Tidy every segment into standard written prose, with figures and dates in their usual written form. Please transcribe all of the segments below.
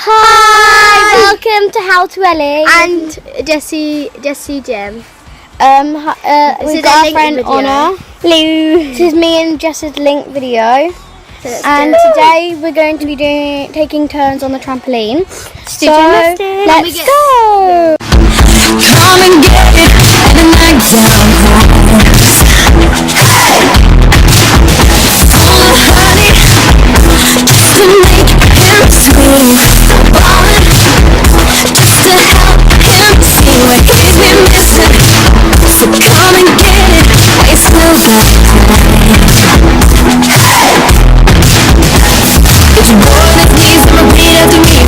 Hi, welcome to How to Ellie and Jessie Jim. We've got our friend Honor. Hello. This is me and Jess's link video. And today we're going to be taking turns on the trampoline. So let's go. Come and get it at the nightgown home. Hey, full of honey, just to make him scream. Ballin', just to help him see what he's been missing. So come and get it, waste no time. Hey, it's your boy that needs to repeat after me.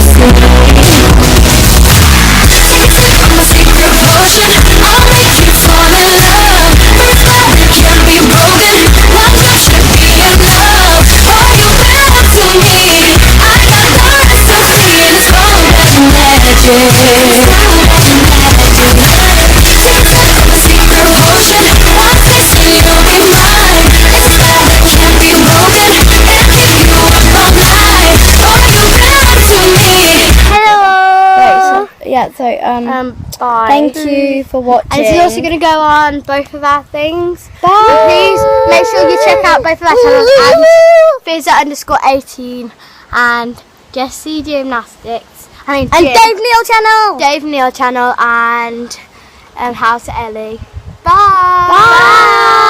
I'll make you fall in love. First love that can't be broken. One touch can be enough. Oh, you belong to me. I got the recipe and it's all that magic. I'm a secret potion. One taste and you'll be mine. It's a spell that can't be broken. Can't keep you up all night. Oh, you belong to me. Hello. Bye. Thank you for watching. And this is also going to go on both of our things. Bye. And please make sure you check out both of our channels and Fizzer_18 and Jessie Gymnastics. And Dave Neal channel. Dave Neal channel and How to Ellie. Bye. Bye.